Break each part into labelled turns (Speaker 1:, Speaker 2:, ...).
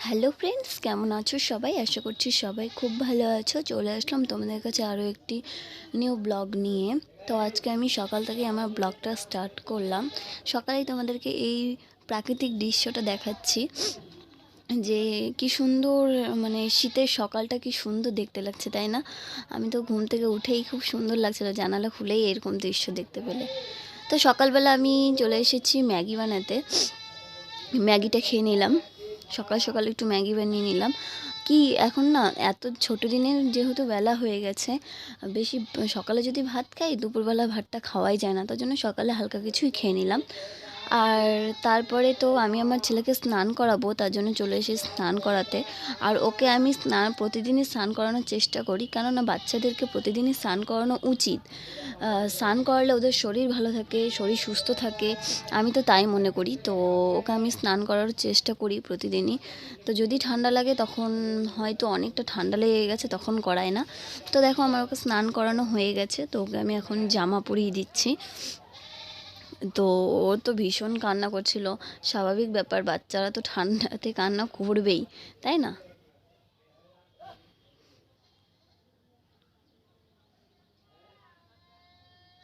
Speaker 1: Hello friends, কেমন আছো সবাই? আশা করছি সবাই খুব ভালো আছো। চলে আসলাম তোমাদের কাছে আরও একটি নিউ ব্লগ নিয়ে। তো আজকে আমি সকাল থেকে আমার ব্লগটা স্টার্ট করলাম। সকালেই তোমাদেরকে এই প্রাকৃতিক দৃশ্যটা দেখাচ্ছি যে কি সুন্দর, মানে শীতের সকালটা কি সুন্দর দেখতে লাগছে, তাই না? আমি তো ঘুম থেকে উঠেই খুব সুন্দর লাগছিল, জানালা খুলেই এরকম দৃশ্য দেখতে পেলে। তো সকালবেলা আমি চলে এসেছি ম্যাগি বানাতে। ম্যাগিটা খেয়ে নিলাম, সকাল সকাল একটু ম্যাগি বানিয়ে নিলাম। কি এখন না, এত ছোটো দিনের যেহেতু বেলা হয়ে গেছে, বেশি সকালে যদি ভাত খাই দুপুরবেলা ভাতটা খাওয়াই যায় না, তার জন্য সকালে হালকা কিছুই খেয়ে নিলাম। আর তারপরে তো আমি আমার ছেলেকে স্নান করাবো, তার জন্য চলে এসে স্নান করাতে। আর ওকে আমি প্রতিদিনই স্নান করানোর চেষ্টা করি, কেননা বাচ্চাদেরকে প্রতিদিনই স্নান করানো উচিত। স্নান করালে ওদের শরীর ভালো থাকে, শরীর সুস্থ থাকে, আমি তো তাই মনে করি। তো ওকে আমি স্নান করার চেষ্টা করি প্রতিদিনই। তো যদি ঠান্ডা লাগে, তখন হয়তো অনেকটা ঠান্ডা লেগে গেছে, তখন করাই না। তো দেখো আমার ওকে স্নান করানো হয়ে গেছে, তো ওকে আমি এখন জামা পরিয়ে দিচ্ছি। তো ও তো ভীষণ কান্না করছিল। স্বাভাবিক ব্যাপার, বাচ্চারা তো ঠান্ডাতে কান্না করবেই, তাই না?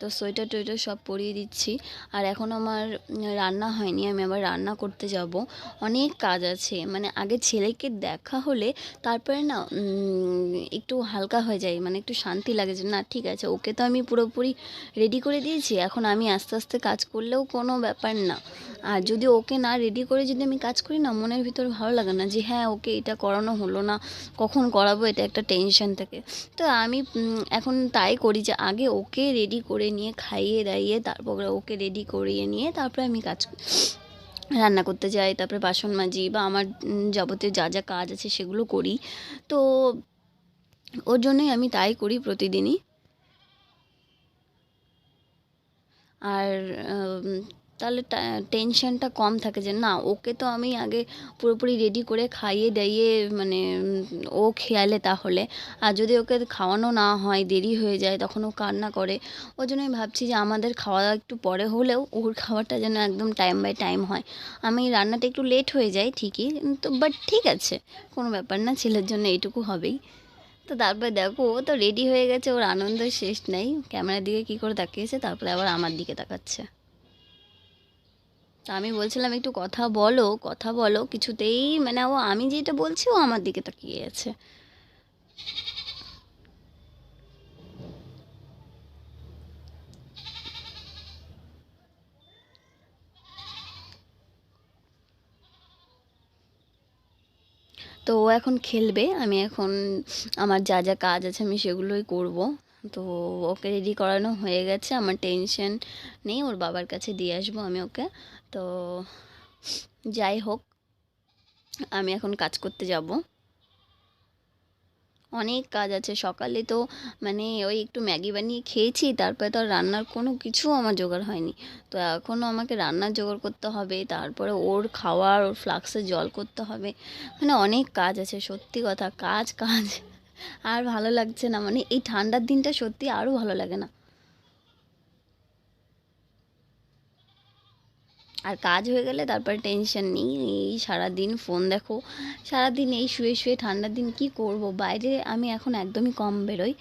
Speaker 1: তো সোয়েটার টোয়েটার সব পরিয়ে দিচ্ছি। আর এখন আমার রান্না হয়নি, আমি আবার রান্না করতে যাব। অনেক কাজ আছে, মানে আগে ছেলেকে দেখা হলে তারপরে না একটু হালকা হয়ে যায়, মানে একটু শান্তি লাগে যে না ঠিক আছে, ওকে তো আমি পুরোপুরি রেডি করে দিয়েছি, এখন আমি আস্তে আস্তে কাজ করলেও কোনো ব্যাপার না। আর যদি ওকে না রেডি করে যদি আমি কাজ করি না, মনের ভিতর ভালো লাগে না যে হ্যাঁ ওকে এটা করানো হলো না, কখন করাবো, এটা একটা টেনশন থাকে। তো আমি এখন তাই করি যে আগে ওকে রেডি করে নিয়ে খাইয়ে দাইয়ে তারপরে ওকে রেডি করিয়ে নিয়ে তারপরে আমি রান্না করতে যাই, তারপরে বাসন মাজি বা আমার যাবতীয় যা যা কাজ আছে সেগুলো করি। তো ওর জন্যই আমি তাই করি প্রতিদিনই। আর তাহলে টেনশনটা কম থাকে যে না ওকে তো আমি আগে পুরোপুরি রেডি করে খাইয়ে দাইয়ে, মানে ও খেয়ালে তাহলে। আর যদি ওকে খাওয়ানো না হয়, দেরি হয়ে যায়, তখন ও কান্না করে। ওই জন্য আমি ভাবছি যে আমাদের খাওয়া দাওয়া একটু পরে হলেও ওর খাওয়াটা যেন একদম টাইম বাই টাইম হয়। আমি রান্নাটা একটু লেট হয়ে যায় ঠিকই, তো বাট ঠিক আছে, কোনো ব্যাপার না, ছেলের জন্য এইটুকু হবেই। তো তারপরে দেখো ও তো রেডি হয়ে গেছে, ওর আনন্দের শেষ নেই, ক্যামেরার দিকে কী করে তাকিয়েছে, তারপরে আবার আমার দিকে তাকাচ্ছে। তা আমি বলছিলাম একটু কথা বলো, কথা বলো, কিছুতেই মানে ও আমি যেটা বলছি ও আমার দিকে তাকিয়ে আছে। তো ও এখন খেলবে, আমি এখন আমার যা যা কাজ আছে আমি সেগুলোই করব। তো ওকে রেডি করানো হয়ে গেছে, আমার টেনশন নেই, ওর বাবার কাছে দিয়ে আসবো আমি ওকে। তো যাই হোক, আমি এখন কাজ করতে যাব। অনেক কাজ আছে, সকালে তো মানে ওই একটু ম্যাগি বানিয়ে খেয়েছি, তারপরে তো আর রান্নার কোনো কিছু আমার জোগাড় হয়নি। তো এখনও আমাকে রান্নার জোগাড় করতে হবে, তারপরে ওর খাওয়ার, ওর ফ্লাক্সে জল করতে হবে, মানে অনেক কাজ আছে, সত্যি কথা, কাজ কাজ। আর ভালো লাগছে না, মানে এই ঠান্ডার দিনটা সত্যি আরও ভালো লাগে না। আর কাজ হয়ে গেলে তারপরে টেনশন নেই, এই সারাদিন ফোন দেখো, সারাদিন এই শুয়ে শুয়ে, ঠান্ডার দিন কি করব, বাইরে আমি এখন একদমই কম বেরোই।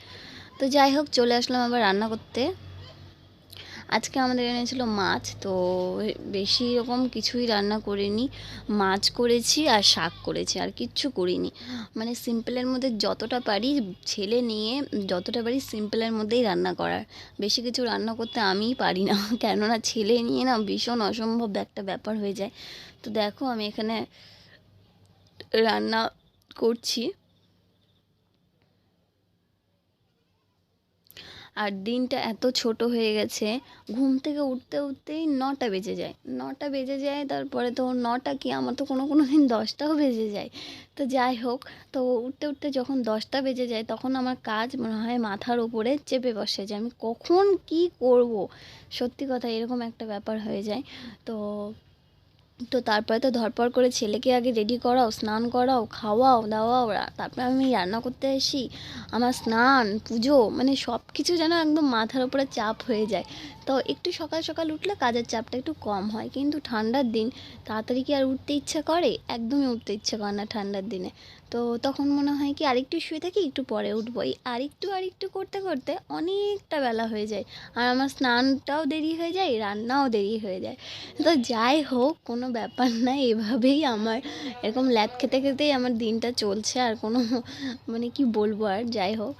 Speaker 1: তো যাই হোক, চলে আসলাম আবার রান্না করতে। আজকে আমাদের এনেছিল মাছ, তো বেশি রকম কিছুই রান্না করিনি। মাছ করেছি আর শাক করেছি, আর কিচ্ছু করিনি। মানে সিম্পলের মধ্যে যতটা পারি, ছেলে নিয়ে যতটা পারি সিম্পলের মধ্যেই রান্না করার। বেশি কিছু রান্না করতে আমিই পারি না কেননা ছেলে নিয়ে না ভীষণ অসম্ভব একটা ব্যাপার হয়ে যায়। তো দেখো আমি এখানে রান্না করছি। আর দিনটা এত ছোট হয়ে গেছে, ঘুম থেকে উঠতে উঠতেই 9টা বেজে যায়, 9টা বেজে যায়, তারপরে তো 9টা কি, আমার তো কোনো কোনো দিন 10টাও বেজে যায়। তো যাই হোক, তো উঠতে উঠতে যখন 10টা বেজে যায়, তখন আমার কাজ মনে হয় মাথার উপরে চেপে বসে যে আমি কখন কি করব। সত্যি কথা, এরকম একটা ব্যাপার হয়ে যায়। তো তো তারপরে তো ধরপড় করে ছেলেকে আগে রেডি করাও, স্নান করাও, খাওয়াও দাওয়াও, তারপরে আমি রান্না করতে আসি, আমার স্নান পুজো, মানে সব কিছু যেন একদম মাথার উপরে চাপ হয়ে যায়। তো তো একটু সকাল সকাল উঠলে কাজের চাপটা একটু কম হয়, কিন্তু ঠান্ডার দিন তাড়াতাড়ি কি আর উঠতে ইচ্ছা করে? একদমই উঠতে ইচ্ছা করে না ঠান্ডার দিনে। তো তখন মনে হয় কি আরেকটু শুয়ে থাকি, একটু পরে উঠবো। এই আরেকটু করতে করতে অনেকটা বেলা হয়ে যায়, আর আমার স্নানটাও দেরি হয়ে যায়, রান্নাও দেরি হয়ে যায়। তো যাই হোক, কোনো ব্যাপার না, এভাবেই আমার এরকম ল্যাদ খেতে খেতেই আমার দিনটা চলছে, আর কোনো মানে কি বলবো, আর যাই হোক।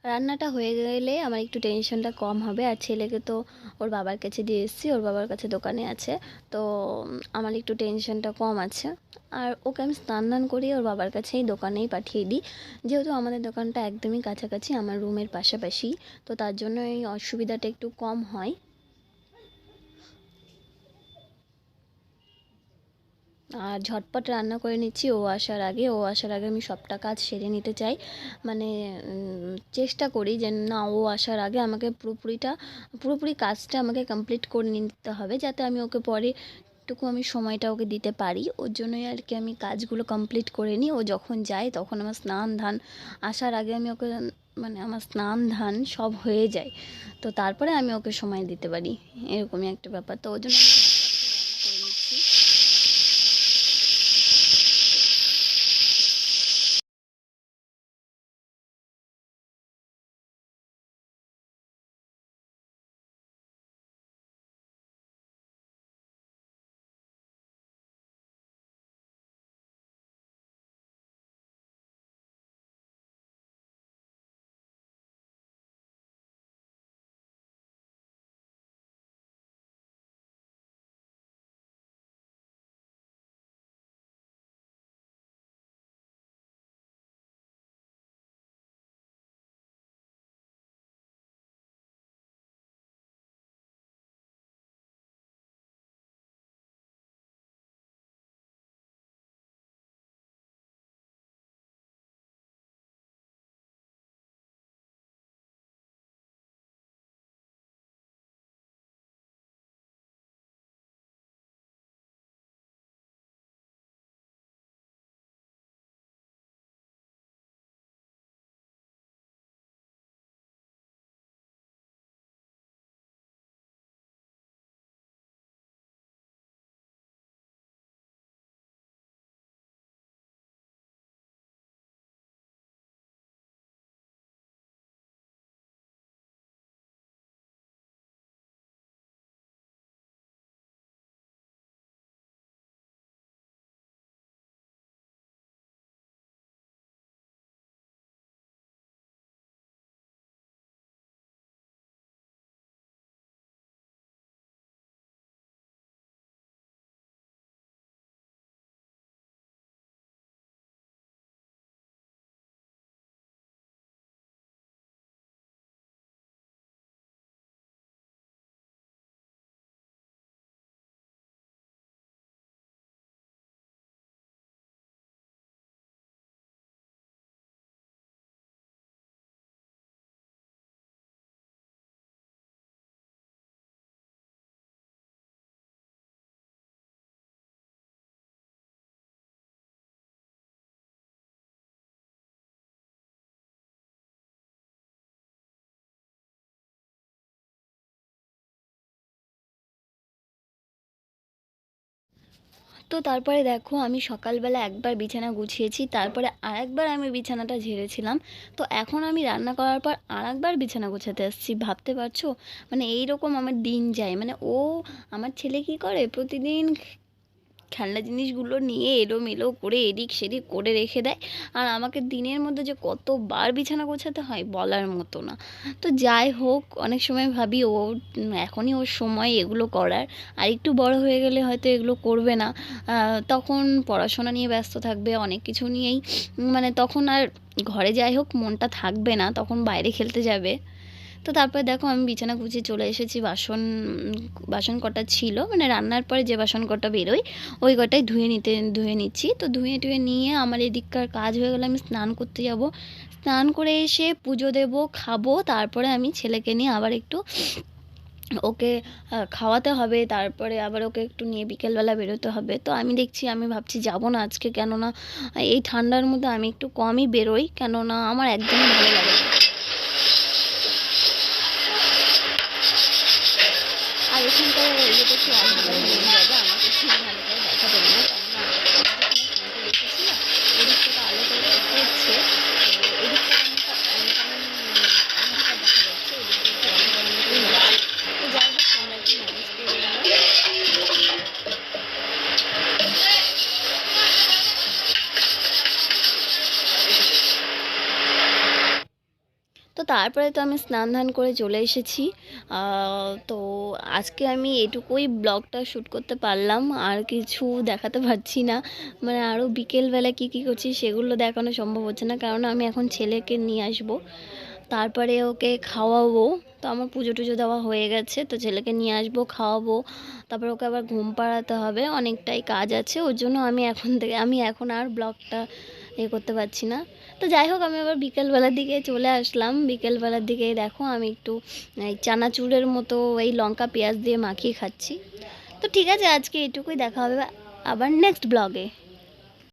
Speaker 1: রান্নাটা হয়ে গেলে আমার একটু টেনশনটা কম হবে, আর ছেলেকে তো ওর বাবার কাছে দিয়ে এসেছি, ওর বাবার কাছে দোকানে আছে। তো আমার একটু টেনশনটা কম আছে। আর ওকে আমি স্নান দান করিয়ে ওর বাবার কাছেই দোকানেই পাঠিয়ে দিই, যেহেতু আমাদের দোকানটা একদমই কাছাকাছি, আমার রুমের পাশাপাশি। তো তার জন্য এই অসুবিধাটা একটু কম হয়। আর ঝটপট রান্না করে নিচ্ছি ও আসার আগে আমি সবটা কাজ সেরে নিতে চাই। মানে চেষ্টা করি যে না, ও আসার আগে আমাকে পুরোপুরি কাজটা আমাকে কমপ্লিট করে নিতে হবে, যাতে আমি ওকে পরে টুকু আমি সময়টা ওকে দিতে পারি। ওর জন্যই আর কি আমি কাজগুলো কমপ্লিট করে নিই। ও যখন যায় তখন আমার স্নান ধান আসার আগে আমি ওকে, মানে আমার স্নান ধান সব হয়ে যায়, তো তারপরে আমি ওকে সময় দিতে পারি। এরকমই একটা ব্যাপার, তো ওর জন্য আমি ঝটপট করে রান্না করে নিচ্ছি। তো তারপরে দেখো, আমি সকালবেলা একবার বিছানা গুছিয়েছি, তারপরে আরেকবার আমি বিছানাটা ঝেড়েছিলাম। তো এখন আমি রান্না করার পর আরেকবার বিছানা গোছাতে আসছি, ভাবতে পারছো? মানে এইরকম আমার দিন যায়। মানে আমার ছেলে কি করে, প্রতিদিন খেলনা জিনিসগুলো নিয়ে এলোমেলো করে এদিক সেদিক করে রেখে দেয়, আর আমাকে দিনের মধ্যে যে কতবার বিছানা গোছাতে হয় বলার মতো না। তো যাই হোক, অনেক সময় ভাবি ও এখনই ওর সময় এগুলো করার, আর একটু বড় হয়ে গেলে হয়তো এগুলো করবে না। তখন পড়াশোনা নিয়ে ব্যস্ত থাকবে, অনেক কিছু নিয়েই, মানে তখন আর ঘরে যাই হোক মনটা থাকবে না, তখন বাইরে খেলতে যাবে। তো তারপরে দেখো, আমি বিছানা গুছিয়ে চলে এসেছি। বাসন কটা ছিল, মানে রান্নার পরে যে বাসন কটা বেরোয় ওই কটাই ধুয়ে নিচ্ছি। তো ধুয়ে টুয়ে নিয়ে আমার এদিককার কাজ হয়ে গেলে আমি স্নান করতে যাব। স্নান করে এসে পুজো দেব, খাবো, তারপরে আমি ছেলেকে নিয়ে আবার একটু ওকে খাওয়াতে হবে, তারপরে আবার ওকে একটু নিয়ে বিকেলবেলা বেরোতে হবে। তো আমি ভাবছি যাব না আজকে, কেননা এই ঠান্ডার মধ্যে আমি একটু কমই বেরোই, কেননা আমার একদমই ভালো লাগে না। আর এখানকার ইয়েটা একটু অন্ধকার হয়ে যাবে, আমাকে ঠিক ভালো করে দেখা যাবে না, কেননা আমি যখন ফোনটা রেখেছি না, এদিক থেকে আলো করে পড়ছে, তো এদিক থেকে অন্ধকার দেখা যাচ্ছে, এদিক থেকে একটু অন্ধকার অন্ধকারই হচ্ছে। তো যাই হোক, তোমরা একটু ম্যানেজ করে নিও। তো তারপরে তো আমি স্নান ধান করে চলে এসেছি। তো আজকে আমি এটুকুই ব্লগটা শ্যুট করতে পারলাম, আর কিছু দেখাতে পারছি না। মানে আরও বিকেলবেলা কী কী করছি সেগুলো দেখানো সম্ভব হচ্ছে না, কারণ আমি এখন ছেলেকে নিয়ে আসবো, তারপরে ওকে খাওয়াবো। তো আমার পুজো টুজো দেওয়া হয়ে গেছে, তো ছেলেকে নিয়ে আসবো, খাওয়াবো, তারপর ওকে আবার ঘুম পাড়াতে হবে, অনেকটাই কাজ আছে, ওর জন্য আমি এখন আর ব্লগটা করতে পারছি না। তো যাই হোক, আমি আবার বিকেলবেলার দিকে চলে আসলাম। বিকেলবেলার দিকে দেখো আমি একটু এই চানাচুরের মতো এই লঙ্কা পেঁয়াজ দিয়ে মাখিয়ে খাচ্ছি। তো ঠিক আছে, আজকে এটুকুই, দেখা হবে আবার নেক্সট ব্লগে।